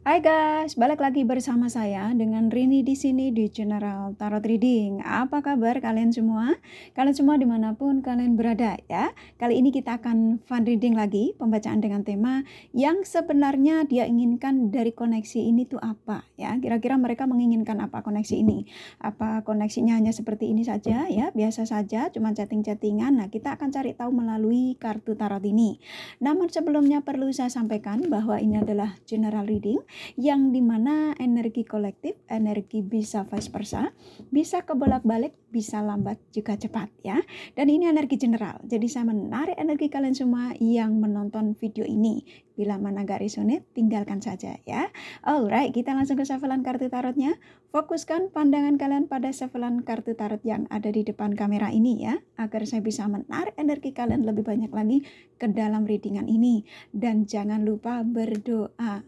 Hai guys, balik lagi bersama saya dengan Rini di sini di General Tarot Reading. Apa kabar kalian semua? Kalian semua dimanapun kalian berada ya. Kali ini kita akan fun reading lagi, pembacaan dengan tema yang sebenarnya dia inginkan dari koneksi ini tuh apa ya. Kira-kira mereka menginginkan apa koneksi ini? Apa koneksinya hanya seperti ini saja ya, biasa saja, cuma chatting-chattingan. Nah, kita akan cari tahu melalui kartu tarot ini. Namun sebelumnya perlu saya sampaikan bahwa ini adalah general reading yang dimana energi kolektif, energi bisa vice versa, bisa kebolak-balik, bisa lambat juga cepat ya. Dan ini energi general, jadi saya menarik energi kalian semua yang menonton video ini. Bila mana gak resonate, tinggalkan saja ya. Alright, kita langsung ke shufflean kartu tarotnya. Fokuskan pandangan kalian pada shufflean kartu tarot yang ada di depan kamera ini ya, agar saya bisa menarik energi kalian lebih banyak lagi ke dalam readingan ini. Dan jangan lupa berdoa.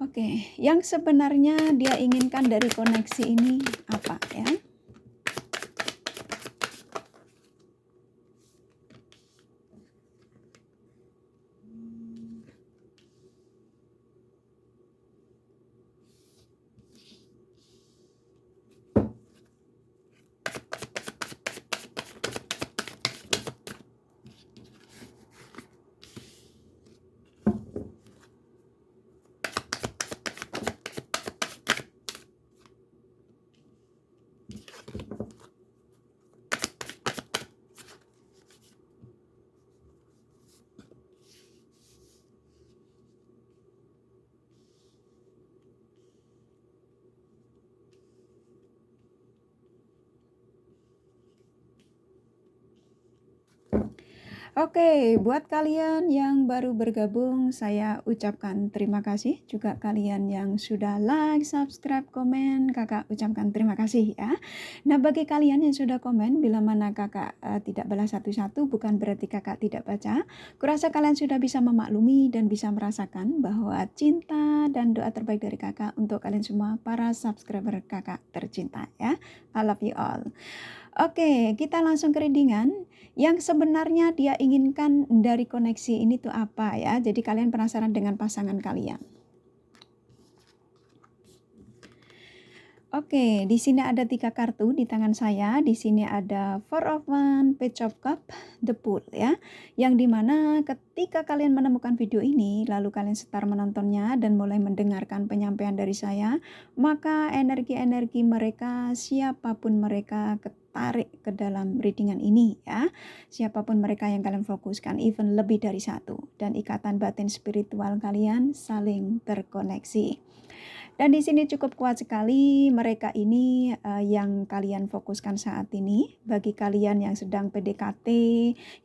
Oke, yang sebenarnya dia inginkan dari koneksi ini apa ya? Oke, buat kalian yang baru bergabung, saya ucapkan terima kasih. Juga kalian yang sudah like, subscribe, komen, kakak ucapkan terima kasih ya. Nah, bagi kalian yang sudah komen, bila mana kakak tidak balas satu-satu, bukan berarti kakak tidak baca. Kurasa kalian sudah bisa memaklumi dan bisa merasakan bahwa cinta dan doa terbaik dari kakak untuk kalian semua, para subscriber kakak tercinta ya. I love you all. Oke, kita langsung ke readingan. Yang sebenarnya dia inginkan dari koneksi ini tuh apa ya? Jadi kalian penasaran dengan pasangan kalian. Oke, di sini ada 3 kartu di tangan saya. Di sini ada Four of Wands, Page of Cups, The Fool ya. Yang dimana ketika kalian menemukan video ini, lalu kalian start menontonnya dan mulai mendengarkan penyampaian dari saya, maka energi-energi mereka, siapapun mereka, tarik ke dalam readingan ini ya. Siapapun mereka yang kalian fokuskan, even lebih dari satu. Dan ikatan batin spiritual kalian saling terkoneksi. Dan di sini cukup kuat sekali mereka ini yang kalian fokuskan saat ini. Bagi kalian yang sedang PDKT,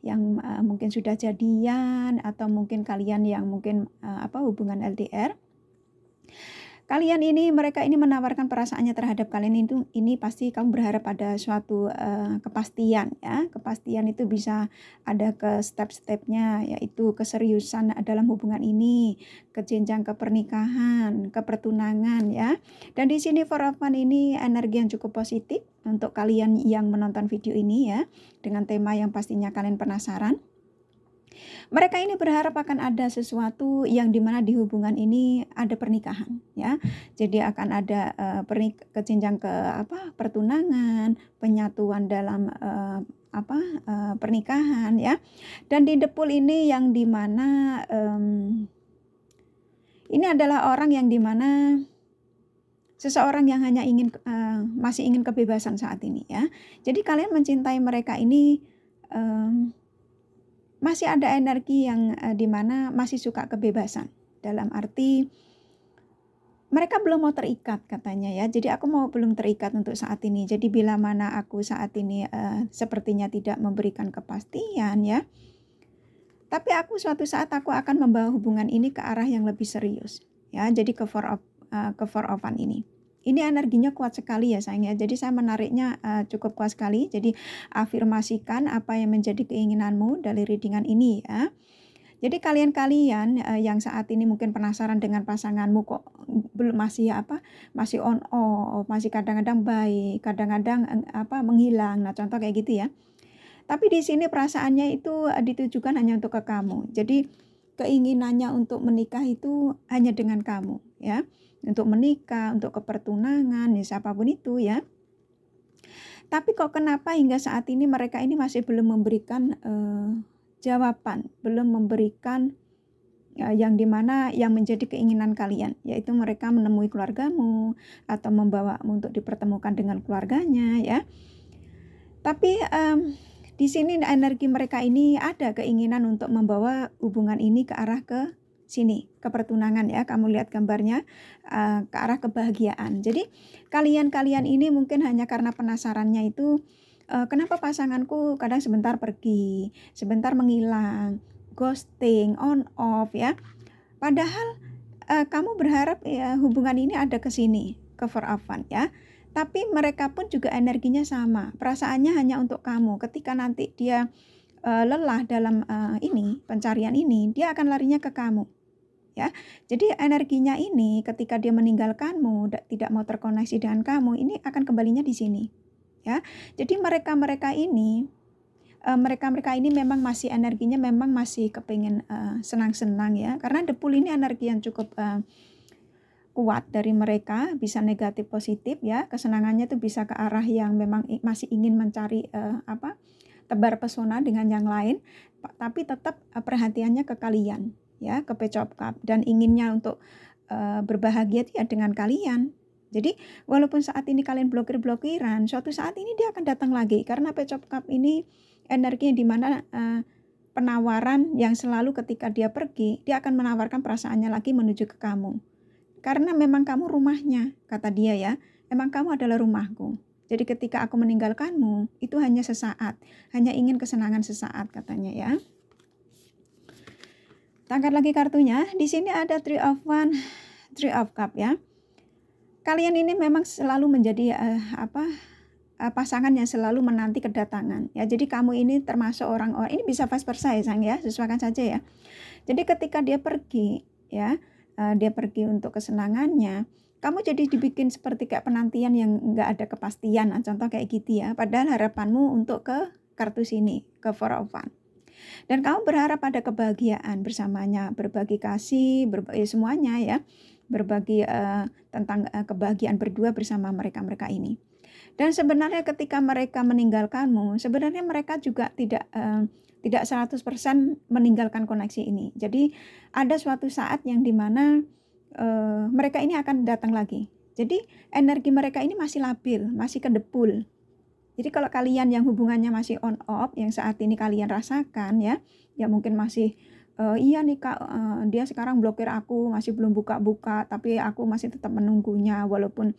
yang mungkin sudah jadian, atau mungkin kalian yang mungkin hubungan LDR. Kalian ini, mereka ini menawarkan perasaannya terhadap kalian itu, ini pasti kamu berharap ada suatu kepastian ya. Kepastian itu bisa ada ke step-stepnya, yaitu keseriusan dalam hubungan ini, ke jenjang ke pernikahan, ke pertunangan ya. Dan di sini Four of Wands ini energi yang cukup positif untuk kalian yang menonton video ini ya, dengan tema yang pastinya kalian penasaran. Mereka ini berharap akan ada sesuatu yang dimana di hubungan ini ada pernikahan ya. Jadi akan ada ke jenjang ke pertunangan, penyatuan dalam pernikahan ya. Dan di The Fool ini yang dimana ini adalah orang yang dimana seseorang yang hanya ingin masih ingin kebebasan saat ini ya. Jadi kalian mencintai mereka ini masih ada energi yang dimana masih suka kebebasan. Dalam arti mereka belum mau terikat katanya ya. Jadi aku belum terikat untuk saat ini. Jadi bila mana aku saat ini sepertinya tidak memberikan kepastian ya. Tapi aku suatu saat aku akan membawa hubungan ini ke arah yang lebih serius. Ya, jadi ke Four of Wands ini. Ini energinya kuat sekali ya sayang ya. Jadi saya menariknya cukup kuat sekali. Jadi afirmasikan apa yang menjadi keinginanmu dari readingan ini ya. Jadi kalian-kalian yang saat ini mungkin penasaran dengan pasanganmu kok belum masih on off, masih kadang-kadang baik, kadang-kadang menghilang. Nah, contoh kayak gitu ya. Tapi di sini perasaannya itu ditujukan hanya untuk ke kamu. Jadi keinginannya untuk menikah itu hanya dengan kamu ya. Untuk menikah, untuk kepertunangan, ya siapapun itu ya. Tapi kok kenapa hingga saat ini mereka ini masih belum memberikan jawaban, belum memberikan yang dimana yang menjadi keinginan kalian, yaitu mereka menemui keluargamu atau membawamu untuk dipertemukan dengan keluarganya ya. Tapi di sini energi mereka ini ada keinginan untuk membawa hubungan ini ke arah ke sini, ke pertunangan ya. Kamu lihat gambarnya ke arah kebahagiaan. Jadi kalian ini mungkin hanya karena penasarannya itu kenapa pasanganku kadang sebentar pergi, sebentar menghilang, ghosting, on off ya. Padahal kamu berharap ya, hubungan ini ada ke sini, ke for fun ya. Tapi mereka pun juga energinya sama, perasaannya hanya untuk kamu. Ketika nanti dia lelah dalam ini pencarian ini, dia akan larinya ke kamu. Ya, jadi energinya ini ketika dia meninggalkanmu, tidak mau terkoneksi dengan kamu, ini akan kembalinya di sini. Ya, jadi mereka ini memang masih energinya memang masih kepingin senang-senang ya, karena the pool ini energi yang cukup kuat dari mereka, bisa negatif positif ya, kesenangannya itu bisa ke arah yang memang masih ingin mencari tebar pesona dengan yang lain, tapi tetap perhatiannya ke kalian ya, ke Page of Cup, dan inginnya untuk berbahagia ya dengan kalian. Jadi walaupun saat ini kalian blokir-blokiran, suatu saat ini dia akan datang lagi, karena Page of Cup ini energi di mana penawaran yang selalu ketika dia pergi, dia akan menawarkan perasaannya lagi menuju ke kamu. Karena memang kamu rumahnya, kata dia ya, emang kamu adalah rumahku. Jadi ketika aku meninggalkanmu, itu hanya sesaat, hanya ingin kesenangan sesaat, katanya ya. Angkat lagi kartunya, di sini ada Three of Wands, Three of Cups ya. Kalian ini memang selalu menjadi pasangan yang selalu menanti kedatangan ya. Jadi kamu ini termasuk orang-orang, ini bisa vice versa ya sayang ya, sesuaikan saja ya. Jadi ketika dia pergi ya, dia pergi untuk kesenangannya, kamu jadi dibikin seperti kayak penantian yang nggak ada kepastian. Nah, contoh kayak gitu ya, padahal harapanmu untuk ke kartu sini, ke Four of Wands. Dan kamu berharap ada kebahagiaan bersamanya, berbagi kasih, berbagi semuanya ya, berbagi tentang kebahagiaan berdua bersama mereka ini. Dan sebenarnya ketika mereka meninggalkanmu, sebenarnya mereka juga tidak 100% meninggalkan koneksi ini. Jadi ada suatu saat yang dimana mereka ini akan datang lagi. Jadi energi mereka ini masih labil, masih kedepul. Jadi kalau kalian yang hubungannya masih on off, yang saat ini kalian rasakan ya mungkin masih iya nih Kak, dia sekarang blokir aku, masih belum buka-buka, tapi aku masih tetap menunggunya walaupun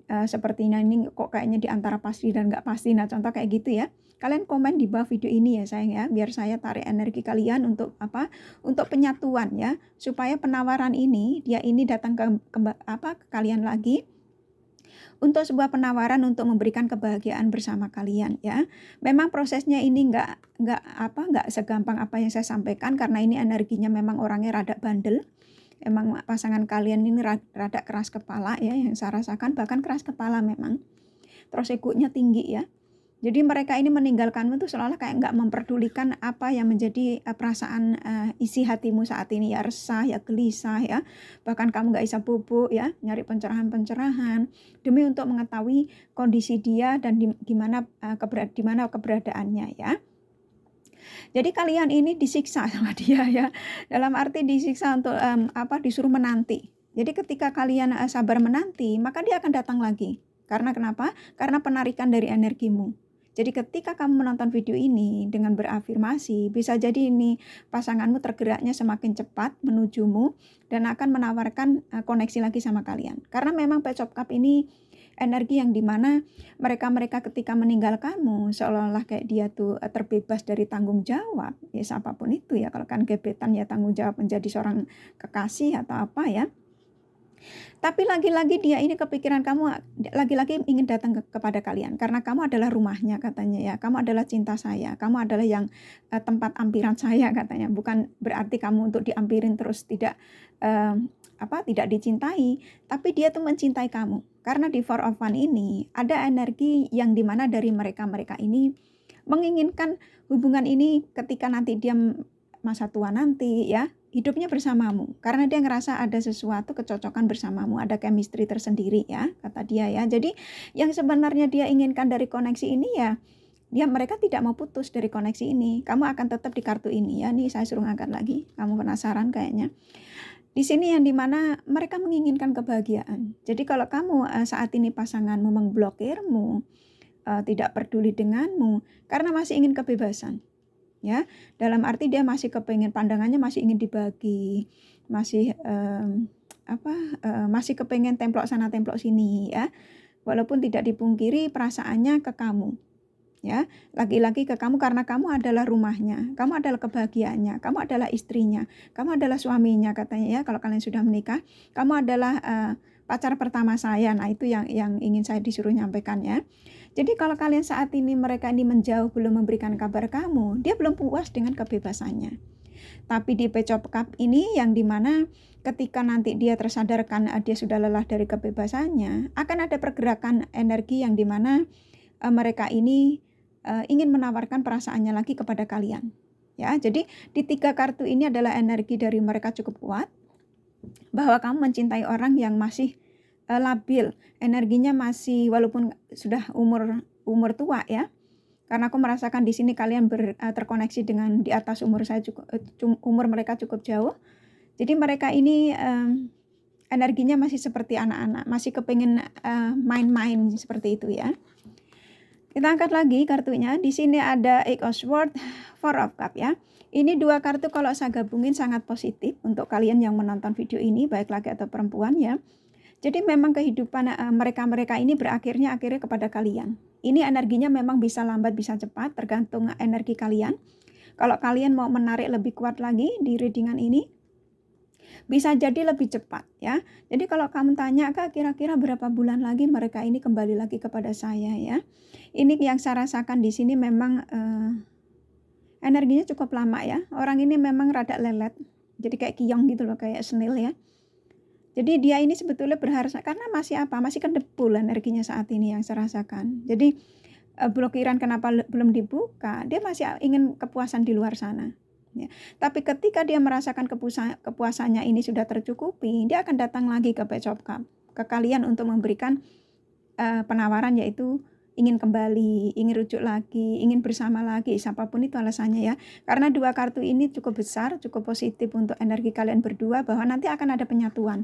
sepertinya ini kok kayaknya di antara pasti dan nggak pasti. Nah contoh kayak gitu ya, kalian komen di bawah video ini ya sayang ya, biar saya tarik energi kalian untuk untuk penyatuan ya, supaya penawaran ini dia ini datang ke kalian lagi untuk sebuah penawaran untuk memberikan kebahagiaan bersama kalian ya. Memang prosesnya ini nggak segampang apa yang saya sampaikan, karena ini energinya memang orangnya rada bandel. Emang pasangan kalian ini rada keras kepala ya, yang saya rasakan, bahkan keras kepala memang. Terus egonya tinggi ya. Jadi mereka ini meninggalkanmu tuh seolah-olah kayak nggak memperdulikan apa yang menjadi perasaan isi hatimu saat ini ya, resah ya, gelisah ya. Bahkan kamu nggak bisa bubuk ya, nyari pencerahan-pencerahan demi untuk mengetahui kondisi dia dan di mana keberadaannya ya. Jadi kalian ini disiksa sama dia ya. Dalam arti disiksa untuk disuruh menanti. Jadi ketika kalian sabar menanti, maka dia akan datang lagi. Karena kenapa? Karena penarikan dari energimu. Jadi ketika kamu menonton video ini dengan berafirmasi, bisa jadi ini pasanganmu tergeraknya semakin cepat menujumu dan akan menawarkan koneksi lagi sama kalian. Karena memang Page of Cups ini energi yang dimana mereka ketika meninggalkanmu seolah-olah kayak dia tuh terbebas dari tanggung jawab ya, siapapun itu ya. Kalau kan gebetan ya tanggung jawab menjadi seorang kekasih atau apa ya. Tapi lagi-lagi dia ini kepikiran kamu, lagi-lagi ingin datang kepada kalian karena kamu adalah rumahnya katanya ya. Kamu adalah cinta saya, kamu adalah yang tempat ampiran saya katanya. Bukan berarti kamu untuk diampirin terus tidak tidak dicintai, tapi dia tuh mencintai kamu. Karena di Four of Wands ini ada energi yang dimana dari mereka ini menginginkan hubungan ini ketika nanti dia masa tua nanti ya, hidupnya bersamamu. Karena dia ngerasa ada sesuatu kecocokan bersamamu, ada chemistry tersendiri ya, kata dia ya. Jadi yang sebenarnya dia inginkan dari koneksi ini ya, mereka tidak mau putus dari koneksi ini. Kamu akan tetap di kartu ini ya. Nih saya suruh ngangkat lagi. Kamu penasaran kayaknya. Di sini yang dimana mereka menginginkan kebahagiaan. Jadi kalau kamu saat ini pasanganmu memblokirmu, tidak peduli denganmu, karena masih ingin kebebasan. Ya, dalam arti dia masih kepengen, pandangannya masih ingin dibagi, masih masih kepengen templok sana templok sini ya. Walaupun tidak dipungkiri perasaannya ke kamu. Ya, lagi-lagi ke kamu karena kamu adalah rumahnya, kamu adalah kebahagiaannya, kamu adalah istrinya, kamu adalah suaminya katanya ya. Kalau kalian sudah menikah, kamu adalah pacar pertama saya. Nah, itu yang ingin saya disuruh nyampaikan ya. Jadi kalau kalian saat ini mereka ini menjauh, belum memberikan kabar kamu, dia belum puas dengan kebebasannya. Tapi di Page of Cups ini yang dimana ketika nanti dia tersadarkan dia sudah lelah dari kebebasannya, akan ada pergerakan energi yang dimana mereka ini ingin menawarkan perasaannya lagi kepada kalian. Ya, jadi di 3 kartu ini adalah energi dari mereka cukup kuat, bahwa kamu mencintai orang yang masih labil, energinya masih walaupun sudah umur tua ya. Karena aku merasakan di sini kalian terkoneksi dengan di atas umur saya umur mereka cukup jauh. Jadi mereka ini energinya masih seperti anak-anak, masih kepengen main-main seperti itu ya. Kita angkat lagi kartunya. Di sini ada Eight of Swords, Four of Cups ya. Ini 2 kartu kalau saya gabungin sangat positif untuk kalian yang menonton video ini, baik laki atau perempuan ya. Jadi memang kehidupan mereka-mereka ini akhirnya kepada kalian. Ini energinya memang bisa lambat, bisa cepat, tergantung energi kalian. Kalau kalian mau menarik lebih kuat lagi di readingan ini, bisa jadi lebih cepat ya. Jadi kalau kamu tanya, Kak, kira-kira berapa bulan lagi mereka ini kembali lagi kepada saya ya. Ini yang saya rasakan di sini memang energinya cukup lama ya. Orang ini memang rada lelet. Jadi kayak kiong gitu loh, kayak snail ya. Jadi dia ini sebetulnya berharap karena masih masih kedebul energinya saat ini yang saya rasakan. Jadi blokiran kenapa belum dibuka, dia masih ingin kepuasan di luar sana. Ya. Tapi ketika dia merasakan kepuasannya ini sudah tercukupi, dia akan datang lagi ke Page of Cups, ke kalian untuk memberikan penawaran, yaitu ingin kembali, ingin rujuk lagi, ingin bersama lagi, siapapun itu alasannya ya. Karena 2 kartu ini cukup besar, cukup positif untuk energi kalian berdua, bahwa nanti akan ada penyatuan.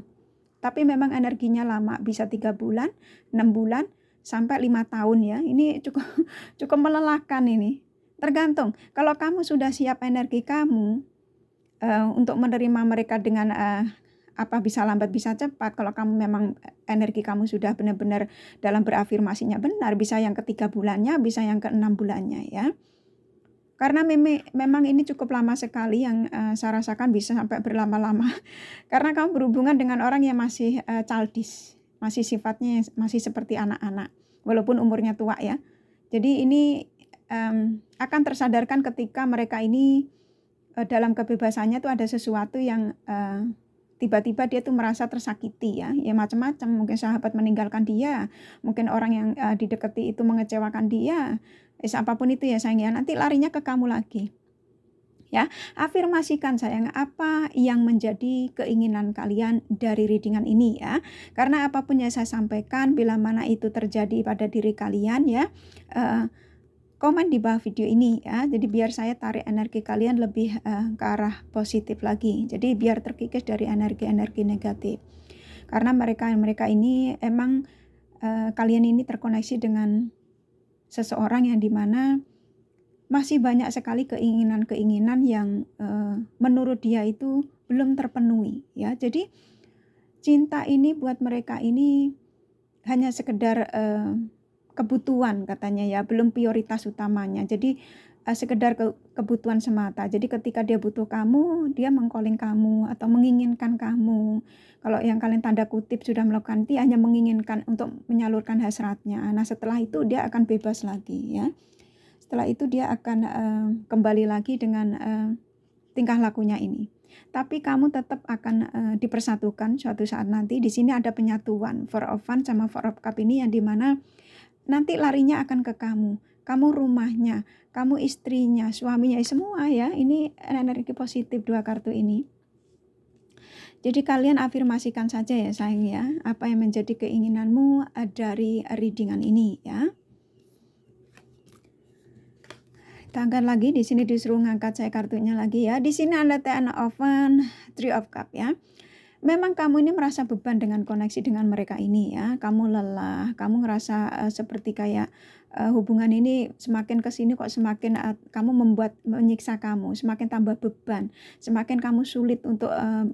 Tapi memang energinya lama, bisa 3 bulan, 6 bulan, sampai 5 tahun ya. Ini cukup melelahkan ini. Tergantung, kalau kamu sudah siap energi kamu untuk menerima mereka dengan bisa lambat, bisa cepat. Kalau kamu memang energi kamu sudah benar-benar dalam berafirmasinya benar, bisa yang ke-3 bulannya, bisa yang ke-6 bulannya ya. Karena memang ini cukup lama sekali yang saya rasakan bisa sampai berlama-lama. Karena kamu berhubungan dengan orang yang masih childish, masih sifatnya masih seperti anak-anak, walaupun umurnya tua ya. Jadi ini akan tersadarkan ketika mereka ini dalam kebebasannya tuh ada sesuatu yang tiba-tiba dia tuh merasa tersakiti ya macam-macam. Mungkin sahabat meninggalkan dia, mungkin orang yang didekati itu mengecewakan dia, apapun itu ya sayang, nanti larinya ke kamu lagi. Ya, afirmasikan sayang apa yang menjadi keinginan kalian dari readingan ini ya. Karena apapun yang saya sampaikan, bila mana itu terjadi pada diri kalian ya, komen di bawah video ini ya. Jadi biar saya tarik energi kalian lebih ke arah positif lagi. Jadi biar terkikis dari energi-energi negatif. Karena mereka ini emang kalian ini terkoneksi dengan seseorang yang dimana masih banyak sekali keinginan-keinginan yang menurut dia itu belum terpenuhi ya. Jadi cinta ini buat mereka ini hanya sekedar kebutuhan katanya ya, belum prioritas utamanya. Jadi sekedar kebutuhan semata. Jadi ketika dia butuh kamu, dia mengcalling kamu atau menginginkan kamu. Kalau yang kalian tanda kutip sudah melakukan, dia hanya menginginkan untuk menyalurkan hasratnya. Nah setelah itu dia akan bebas lagi ya. Setelah itu dia akan kembali lagi dengan tingkah lakunya ini. Tapi kamu tetap akan dipersatukan suatu saat nanti. Di sini ada penyatuan, Four of Wands sama Four of Cups ini yang dimana nanti larinya akan ke kamu. kamu rumahnya, kamu istrinya, suaminya, semua ya. Ini energi positif dua kartu ini. Jadi kalian afirmasikan saja ya sayang ya, apa yang menjadi keinginanmu dari readingan ini ya. Tangan lagi, di sini disuruh ngangkat saya kartunya lagi ya. Di sini ada Ten of Wands, Three of Cups ya. Memang kamu ini merasa beban dengan koneksi dengan mereka ini ya. Kamu lelah, kamu ngerasa seperti kayak hubungan ini semakin ke sini kok semakin kamu menyiksa kamu, semakin tambah beban, semakin kamu sulit untuk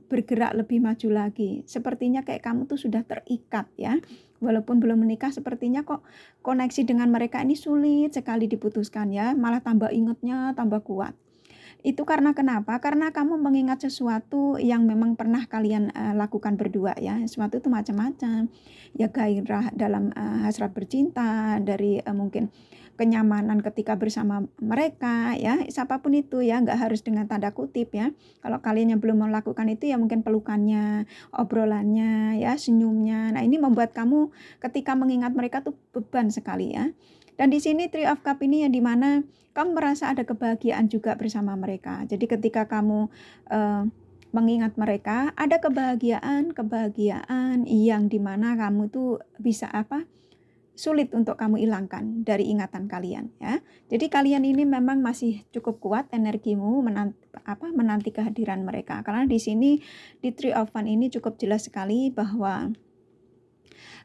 bergerak lebih maju lagi. Sepertinya kayak kamu tuh sudah terikat ya. Walaupun belum menikah, sepertinya kok koneksi dengan mereka ini sulit sekali diputuskan ya. Malah tambah ingetnya, tambah kuat. Itu karena kenapa? Karena kamu mengingat sesuatu yang memang pernah kalian lakukan berdua ya. Sesuatu itu macam-macam. Ya gairah dalam hasrat bercinta, dari mungkin kenyamanan ketika bersama mereka ya. Siapapun itu ya, nggak harus dengan tanda kutip ya. Kalau kalian yang belum melakukan itu ya mungkin pelukannya, obrolannya ya, senyumnya. Nah, ini membuat kamu ketika mengingat mereka tuh beban sekali ya. Dan di sini Three of Cups ini yang dimana kamu merasa ada kebahagiaan juga bersama mereka. Jadi ketika kamu mengingat mereka, ada kebahagiaan yang dimana kamu tuh bisa sulit untuk kamu hilangkan dari ingatan kalian ya. Jadi kalian ini memang masih cukup kuat energimu menanti kehadiran mereka. Karena di sini di Three of Wands ini cukup jelas sekali bahwa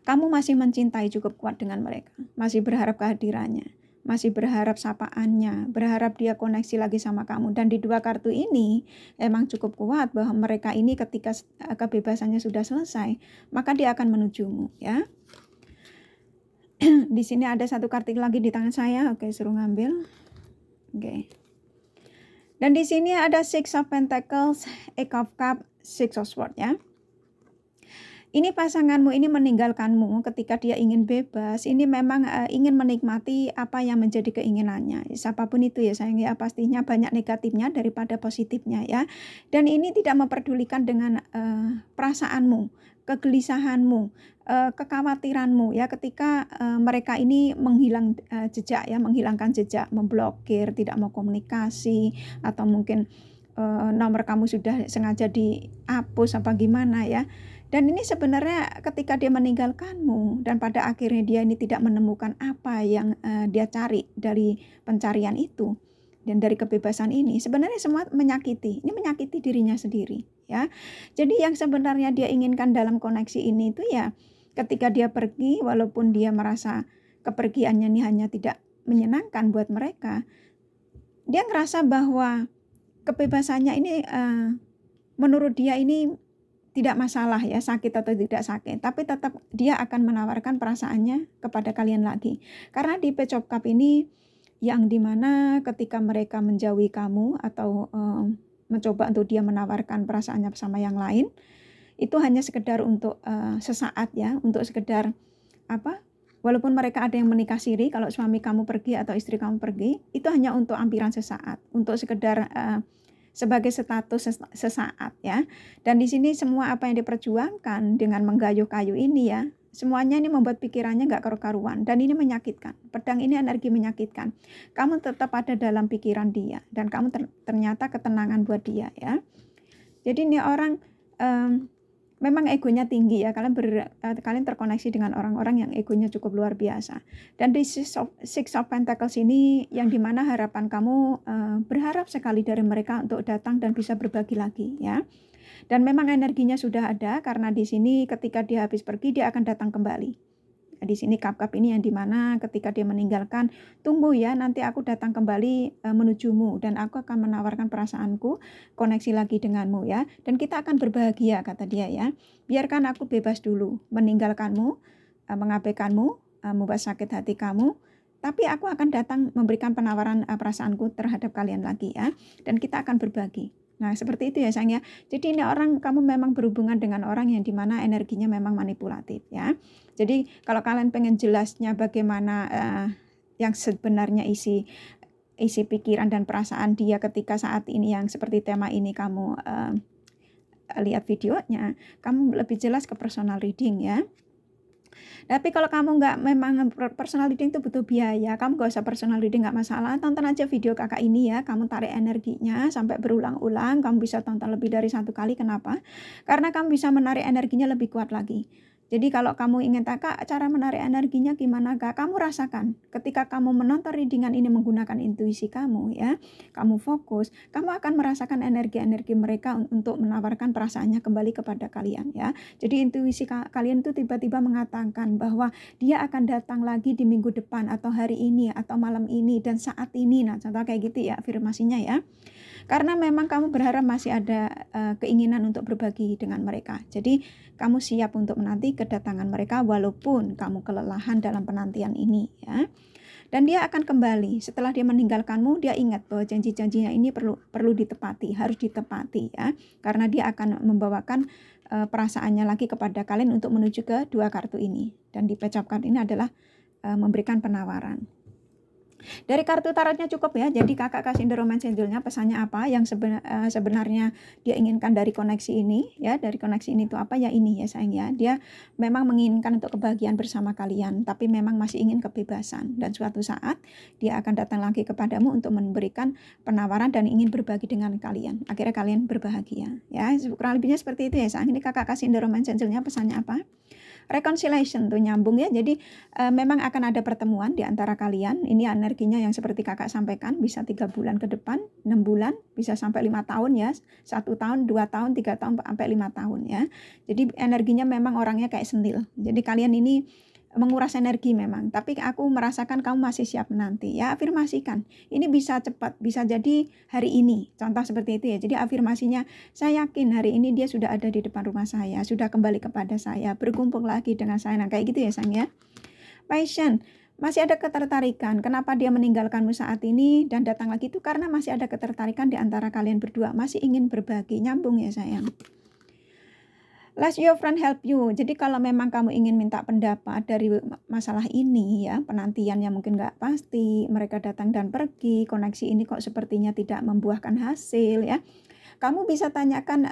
kamu masih mencintai cukup kuat dengan mereka, masih berharap kehadirannya, masih berharap sapaannya, berharap dia koneksi lagi sama kamu. Dan di dua kartu ini emang cukup kuat bahwa mereka ini ketika kebebasannya sudah selesai, maka dia akan menujumu ya. Di sini ada satu kartu lagi di tangan saya. Oke, suruh ngambil. Oke. Dan di sini ada Six of Pentacles, Eight of Cups, Six of Swords ya. Ini pasanganmu ini meninggalkanmu ketika dia ingin bebas. Ini memang ingin menikmati apa yang menjadi keinginannya. Siapapun itu ya sayang ya, pastinya banyak negatifnya daripada positifnya ya. Dan ini tidak memperdulikan dengan perasaanmu, kegelisahanmu, kekhawatiranmu ya ketika mereka ini jejak ya, menghilangkan jejak, memblokir, tidak mau komunikasi, atau mungkin nomor kamu sudah sengaja dihapus apa gimana ya. Dan ini sebenarnya ketika dia meninggalkanmu dan pada akhirnya dia ini tidak menemukan apa yang dia cari dari pencarian itu dan dari kebebasan ini, sebenarnya semua menyakiti. Ini menyakiti dirinya sendiri ya. Jadi yang sebenarnya dia inginkan dalam koneksi ini itu ya ketika dia pergi, walaupun dia merasa kepergiannya ini hanya tidak menyenangkan buat mereka, dia ngerasa bahwa kebebasannya ini menurut dia ini tidak masalah ya, sakit atau tidak sakit, tapi tetap dia akan menawarkan perasaannya kepada kalian lagi. Karena di Page of Cups ini yang dimana ketika mereka menjauhi kamu atau mencoba untuk dia menawarkan perasaannya sama yang lain, itu hanya sekedar untuk sesaat ya, untuk sekedar walaupun mereka ada yang menikah siri, kalau suami kamu pergi atau istri kamu pergi, itu hanya untuk ampiran sesaat, untuk sekedar sebagai status sesaat ya. Dan di sini semua apa yang diperjuangkan dengan menggayuh kayu ini ya, semuanya ini membuat pikirannya nggak karu-karuan dan ini menyakitkan. Pedang ini energi menyakitkan. Kamu tetap ada dalam pikiran dia dan kamu ternyata ketenangan buat dia ya. Jadi ini orang memang egonya tinggi ya, kalian terkoneksi dengan orang-orang yang egonya cukup luar biasa. Dan di Six of Pentacles ini yang dimana harapan kamu berharap sekali dari mereka untuk datang dan bisa berbagi lagi ya. Dan memang energinya sudah ada karena di sini ketika dia habis pergi dia akan datang kembali. Di sini kap-kap ini yang dimana ketika dia meninggalkan, tunggu ya, nanti aku datang kembali menujumu dan aku akan menawarkan perasaanku, koneksi lagi denganmu ya, dan kita akan berbahagia, kata dia ya. Biarkan aku bebas dulu, meninggalkanmu, mengabaikanmu, membuat sakit hati kamu, tapi aku akan datang memberikan penawaran perasaanku terhadap kalian lagi ya, dan kita akan berbagi. Nah seperti itu ya sayang ya. Jadi ini kamu memang berhubungan dengan orang yang dimana energinya memang manipulatif ya. Jadi kalau kalian pengen jelasnya bagaimana yang sebenarnya isi pikiran dan perasaan dia ketika saat ini yang seperti tema ini kamu lihat videonya, kamu lebih jelas ke personal reading ya. Tapi kalau kamu nggak memang personal reading itu butuh biaya, kamu nggak usah personal reading, nggak masalah. Tonton aja video Kakak ini ya, kamu tarik energinya sampai berulang-ulang, kamu bisa tonton lebih dari 1 kali, kenapa? Karena kamu bisa menarik energinya lebih kuat lagi. Jadi kalau kamu ingin tahu, Kak, cara menarik energinya gimana, Kak? Kamu rasakan ketika kamu menonton readingan ini menggunakan intuisi kamu ya, kamu fokus, kamu akan merasakan energi-energi mereka untuk menawarkan perasaannya kembali kepada kalian ya. Jadi intuisi kalian itu tiba-tiba mengatakan bahwa dia akan datang lagi di minggu depan atau hari ini atau malam ini dan saat ini. Nah, contoh kayak gitu ya afirmasinya ya. Karena memang kamu berharap masih ada keinginan untuk berbagi dengan mereka. Jadi kamu siap untuk menanti kedatangan mereka walaupun kamu kelelahan dalam penantian ini ya. Dan dia akan kembali setelah dia meninggalkanmu, dia ingat bahwa janji-janjinya ini perlu ditepati, harus ditepati ya. Karena dia akan membawakan perasaannya lagi kepada kalian untuk menuju ke 2 kartu ini. Dan di page of card ini adalah memberikan penawaran. Dari kartu tarotnya cukup ya, jadi kakak kasih the romance angel-nya pesannya apa yang sebenarnya dia inginkan dari koneksi ini ya, dari koneksi ini tuh apa ya, ini ya sayang ya, dia memang menginginkan untuk kebahagiaan bersama kalian, tapi memang masih ingin kebebasan, dan suatu saat dia akan datang lagi kepadamu untuk memberikan penawaran dan ingin berbagi dengan kalian, akhirnya kalian berbahagia ya, kurang lebihnya seperti itu ya sayang. Ini kakak kasih the romance angel-nya pesannya apa? Reconciliation tuh nyambung ya, jadi memang akan ada pertemuan di antara kalian. Ini energinya yang seperti kakak sampaikan, bisa 3 bulan ke depan, 6 bulan, bisa sampai 5 tahun ya, 1 tahun, 2 tahun, 3 tahun, sampai 5 tahun ya. Jadi energinya memang orangnya kayak sentil, jadi kalian ini menguras energi memang, tapi aku merasakan kamu masih siap menanti ya. Afirmasikan, ini bisa cepat, bisa jadi hari ini, contoh seperti itu ya. Jadi afirmasinya, saya yakin hari ini dia sudah ada di depan rumah saya, sudah kembali kepada saya, berkumpul lagi dengan saya. Nah kayak gitu ya sayang ya. Passion, masih ada ketertarikan. Kenapa dia meninggalkanmu saat ini dan datang lagi itu karena masih ada ketertarikan di antara kalian berdua, masih ingin berbagi. Nyambung ya sayang. Let your friend help you. Jadi kalau memang kamu ingin minta pendapat dari masalah ini ya, penantiannya mungkin nggak pasti, mereka datang dan pergi, koneksi ini kok sepertinya tidak membuahkan hasil ya. Kamu bisa tanyakan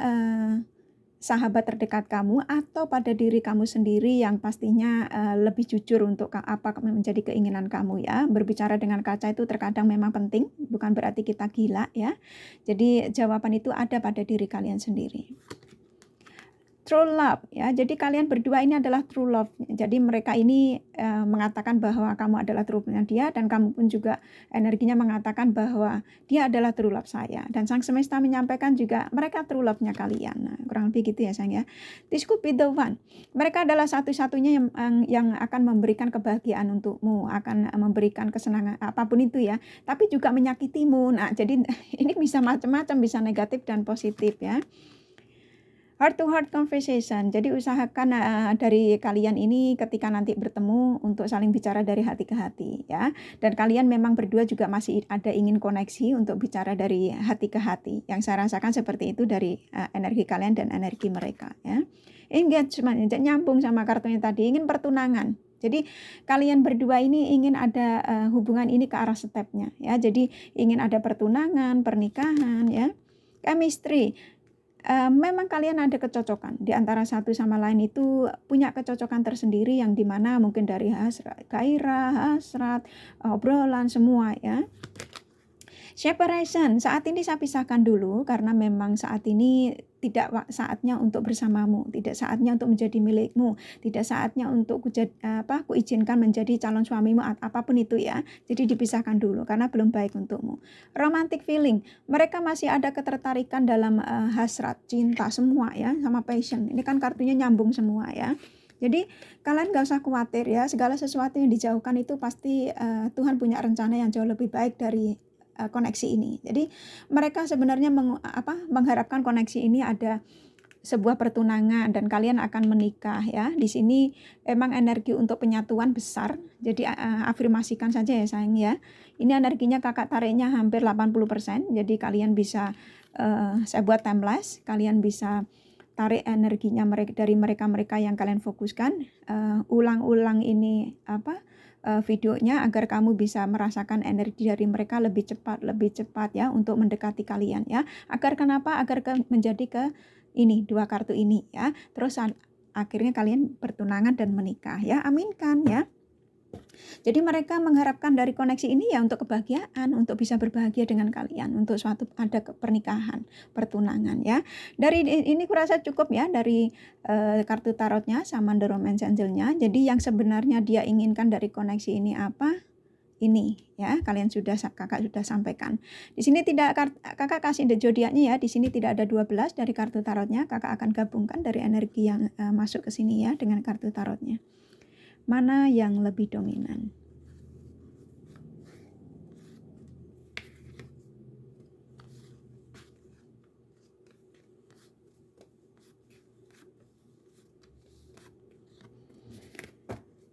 sahabat terdekat kamu atau pada diri kamu sendiri yang pastinya lebih jujur untuk apa menjadi keinginan kamu ya. Berbicara dengan kaca itu terkadang memang penting, bukan berarti kita gila ya. Jadi jawaban itu ada pada diri kalian sendiri. True love ya, jadi kalian berdua ini adalah true love. Jadi mereka ini mengatakan bahwa kamu adalah true love-nya dia, dan kamu pun juga energinya mengatakan bahwa dia adalah true love saya. Dan sang semesta menyampaikan juga mereka true love-nya kalian. Nah, kurang lebih gitu ya sayang ya. This could be the one. Mereka adalah satu-satunya yang akan memberikan kebahagiaan untukmu, akan memberikan kesenangan apapun itu ya. Tapi juga menyakitimu. Nah, jadi ini bisa macam-macam, bisa negatif dan positif ya. Heart to heart conversation. Jadi usahakan dari kalian ini ketika nanti bertemu untuk saling bicara dari hati ke hati ya. Dan kalian memang berdua juga masih ada ingin koneksi untuk bicara dari hati ke hati. Yang saya rasakan seperti itu dari energi kalian dan energi mereka ya. Engagement, nyambung sama kartunya tadi, ingin pertunangan. Jadi kalian berdua ini ingin ada hubungan ini ke arah stepnya ya. Jadi ingin ada pertunangan, pernikahan ya. Chemistry. Memang kalian ada kecocokan di antara satu sama lain, itu punya kecocokan tersendiri yang dimana mungkin dari gairah, hasrat, obrolan semua ya. Separation, saat ini saya pisahkan dulu karena memang saat ini tidak saatnya untuk bersamamu, tidak saatnya untuk menjadi milikmu, tidak saatnya untuk kuizinkan menjadi calon suamimu, apapun itu ya. Jadi dipisahkan dulu karena belum baik untukmu. Romantic feeling, mereka masih ada ketertarikan dalam hasrat, cinta semua ya, sama passion. Ini kan kartunya nyambung semua ya. Jadi kalian gak usah khawatir ya, segala sesuatu yang dijauhkan itu pasti Tuhan punya rencana yang jauh lebih baik dari koneksi ini. Jadi mereka sebenarnya mengharapkan koneksi ini ada sebuah pertunangan dan kalian akan menikah ya. Di sini emang energi untuk penyatuan besar. Jadi afirmasikan saja ya sayang ya. Ini energinya kakak tariknya hampir 80%. Jadi kalian bisa saya buat timeless, kalian bisa tarik energinya dari mereka yang kalian fokuskan. Ulang-ulang ini videonya agar kamu bisa merasakan energi dari mereka lebih cepat ya untuk mendekati kalian ya. Agar kenapa? Agar menjadi ke ini 2 kartu ini ya. Terus akhirnya kalian bertunangan dan menikah ya. Aminkan ya. Jadi mereka mengharapkan dari koneksi ini ya untuk kebahagiaan, untuk bisa berbahagia dengan kalian, untuk suatu ada pernikahan, pertunangan ya. Dari ini kurasa cukup ya dari kartu tarotnya sama The Romance Angel-nya. Jadi yang sebenarnya dia inginkan dari koneksi ini apa? Ini ya, kakak sudah sampaikan. Di sini tidak kakak kasih the zodiaknya ya. Di sini tidak ada 12 dari kartu tarotnya. Kakak akan gabungkan dari energi yang masuk ke sini ya dengan kartu tarotnya. Mana yang lebih dominan?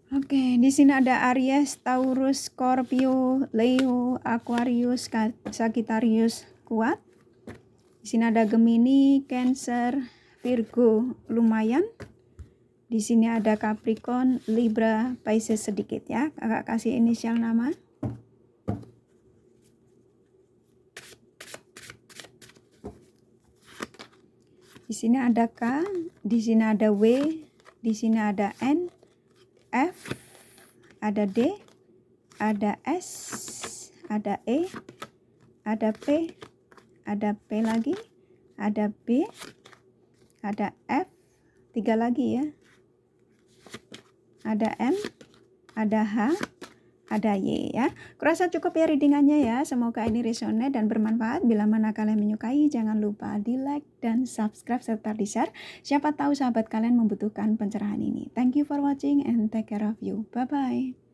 Oke, di sini ada Aries, Taurus, Scorpio, Leo, Aquarius, Sagittarius kuat. Di sini ada Gemini, Cancer, Virgo lumayan. Di sini ada Capricorn, Libra, Pisces sedikit ya. Kakak kasih inisial nama. Di sini ada K, di sini ada W, di sini ada N, F, ada D, ada S, ada E, ada P, ada P lagi, ada B, ada F, 3 lagi ya, ada M, ada H, ada Y ya. Kurasa cukup ya readingannya ya. Semoga ini resonate dan bermanfaat. Bila mana kalian menyukai, jangan lupa di like dan subscribe serta di share. Siapa tahu sahabat kalian membutuhkan pencerahan ini. Thank you for watching and take care of you. Bye bye.